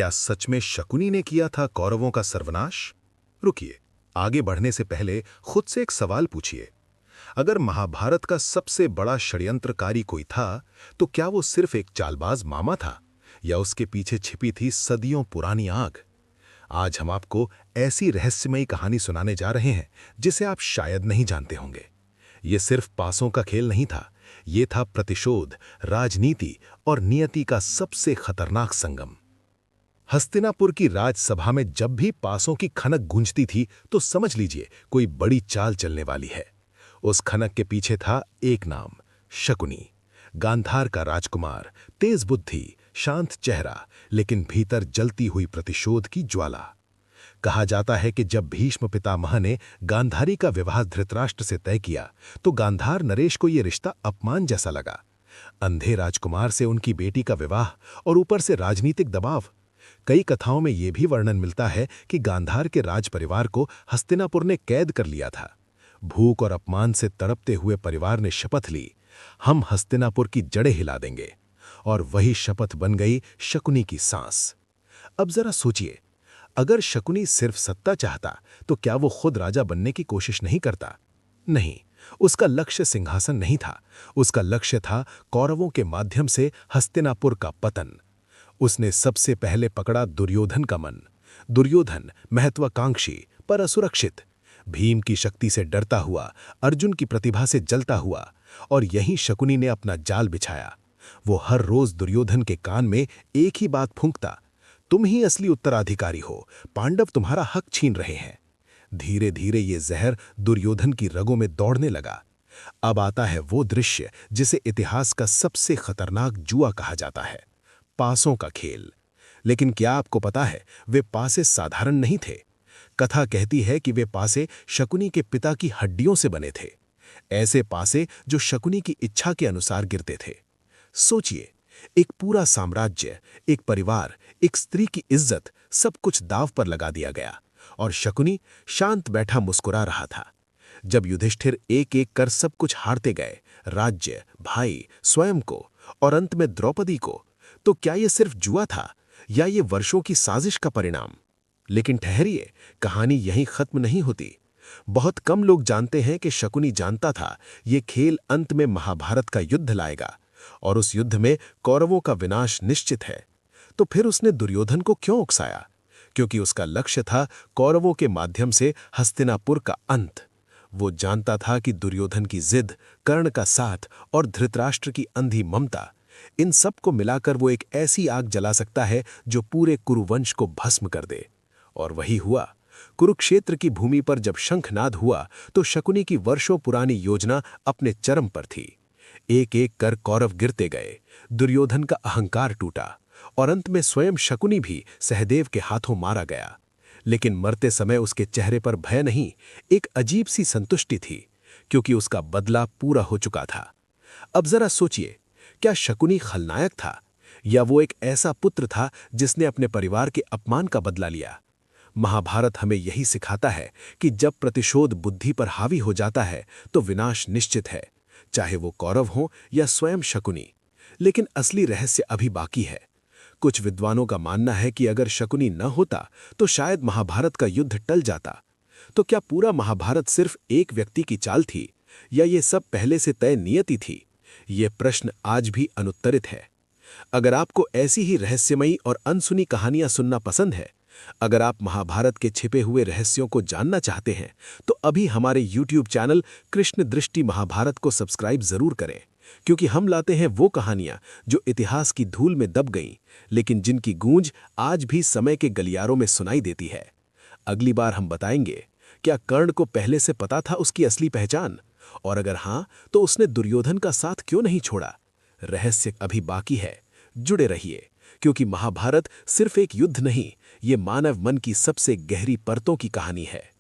क्या सच में शकुनी ने किया था कौरवों का सर्वनाश? रुकिए, आगे बढ़ने से पहले खुद से एक सवाल पूछिए। अगर महाभारत का सबसे बड़ा षड्यंत्रकारी कोई था, तो क्या वो सिर्फ एक चालबाज मामा था, या उसके पीछे छिपी थी सदियों पुरानी आग? आज हम आपको ऐसी रहस्यमयी कहानी सुनाने जा रहे हैं जिसे आप शायद नहीं जानते होंगे। ये सिर्फ पासों का खेल नहीं था, ये था प्रतिशोध, राजनीति और नियति का सबसे खतरनाक संगम। हस्तिनापुर की राजसभा में जब भी पासों की खनक गूंजती थी, तो समझ लीजिए कोई बड़ी चाल चलने वाली है। उस खनक के पीछे था एक नाम, शकुनी। गांधार का राजकुमार, तेज बुद्धि, शांत चेहरा, लेकिन भीतर जलती हुई प्रतिशोध की ज्वाला। कहा जाता है कि जब भीष्म पितामह ने गांधारी का विवाह धृतराष्ट्र से तय किया, तो गांधार नरेश को यह रिश्ता अपमान जैसा लगा। अंधे राजकुमार से उनकी बेटी का विवाह, और ऊपर से राजनीतिक दबाव। कई कथाओं में यह भी वर्णन मिलता है कि गांधार के राज परिवार को हस्तिनापुर ने कैद कर लिया था। भूख और अपमान से तड़पते हुए परिवार ने शपथ ली, हम हस्तिनापुर की जड़ें हिला देंगे। और वही शपथ बन गई शकुनी की सांस। अब जरा सोचिए, अगर शकुनी सिर्फ सत्ता चाहता, तो क्या वो खुद राजा बनने की कोशिश नहीं करता? नहीं, उसका लक्ष्य सिंहासन नहीं था। उसका लक्ष्य था कौरवों के माध्यम से हस्तिनापुर का पतन। उसने सबसे पहले पकड़ा दुर्योधन का मन। दुर्योधन महत्वाकांक्षी पर असुरक्षित, भीम की शक्ति से डरता हुआ, अर्जुन की प्रतिभा से जलता हुआ। और यहीं शकुनी ने अपना जाल बिछाया। वो हर रोज दुर्योधन के कान में एक ही बात फूंकता, तुम ही असली उत्तराधिकारी हो, पांडव तुम्हारा हक छीन रहे हैं। धीरे धीरे ये जहर दुर्योधन की रगों में दौड़ने लगा। अब आता है वो दृश्य जिसे इतिहास का सबसे खतरनाक जुआ कहा जाता है, पासों का खेल। लेकिन क्या आपको पता है, वे पासे साधारण नहीं थे। कथा कहती है कि वे पासे शकुनी के पिता की हड्डियों से बने थे। ऐसे पासे जो शकुनी की इच्छा के अनुसार गिरते थे। सोचिए, एक पूरा साम्राज्य, एक परिवार, एक स्त्री की इज्जत, सब कुछ दांव पर लगा दिया गया। और शकुनी शांत बैठा मुस्कुरा रहा था। जब युधिष्ठिर एक एक कर सब कुछ हारते गए, राज्य, भाई, स्वयं को, और अंत में द्रौपदी को, तो क्या यह सिर्फ जुआ था, या ये वर्षों की साजिश का परिणाम? लेकिन ठहरिए, कहानी यहीं खत्म नहीं होती। बहुत कम लोग जानते हैं कि शकुनी जानता था ये खेल अंत में महाभारत का युद्ध लाएगा, और उस युद्ध में कौरवों का विनाश निश्चित है। तो फिर उसने दुर्योधन को क्यों उकसाया? क्योंकि उसका लक्ष्य था कौरवों के माध्यम से हस्तिनापुर का अंत। वो जानता था कि दुर्योधन की जिद, कर्ण का साथ और धृतराष्ट्र की अंधी ममता, इन सब को मिलाकर वो एक ऐसी आग जला सकता है जो पूरे कुरुवंश को भस्म कर दे। और वही हुआ। कुरुक्षेत्र की भूमि पर जब शंखनाद हुआ, तो शकुनी की वर्षों पुरानी योजना अपने चरम पर थी। एक एक कर कौरव गिरते गए, दुर्योधन का अहंकार टूटा, और अंत में स्वयं शकुनी भी सहदेव के हाथों मारा गया। लेकिन मरते समय उसके चेहरे पर भय नहीं, एक अजीब सी संतुष्टि थी, क्योंकि उसका बदला पूरा हो चुका था। अब जरा सोचिए, क्या शकुनी खलनायक था, या वो एक ऐसा पुत्र था जिसने अपने परिवार के अपमान का बदला लिया? महाभारत हमें यही सिखाता है कि जब प्रतिशोध बुद्धि पर हावी हो जाता है, तो विनाश निश्चित है, चाहे वो कौरव हो या स्वयं शकुनी। लेकिन असली रहस्य अभी बाकी है। कुछ विद्वानों का मानना है कि अगर शकुनी न होता, तो शायद महाभारत का युद्ध टल जाता। तो क्या पूरा महाभारत सिर्फ एक व्यक्ति की चाल थी, या ये सब पहले से तय नियति थी? ये प्रश्न आज भी अनुत्तरित है। अगर आपको ऐसी ही रहस्यमयी और अनसुनी कहानियां सुनना पसंद है, अगर आप महाभारत के छिपे हुए रहस्यों को जानना चाहते हैं, तो अभी हमारे YouTube चैनल कृष्ण दृष्टि महाभारत को सब्सक्राइब जरूर करें, क्योंकि हम लाते हैं वो कहानियां जो इतिहास की धूल में दब गईं, लेकिन जिनकी गूंज आज भी समय के गलियारों में सुनाई देती है। अगली बार हम बताएंगे, क्या कर्ण को पहले से पता था उसकी असली पहचान? और अगर हां, तो उसने दुर्योधन का साथ क्यों नहीं छोड़ा? रहस्य अभी बाकी है, जुड़े रहिए, क्योंकि महाभारत सिर्फ एक युद्ध नहीं, ये मानव मन की सबसे गहरी परतों की कहानी है।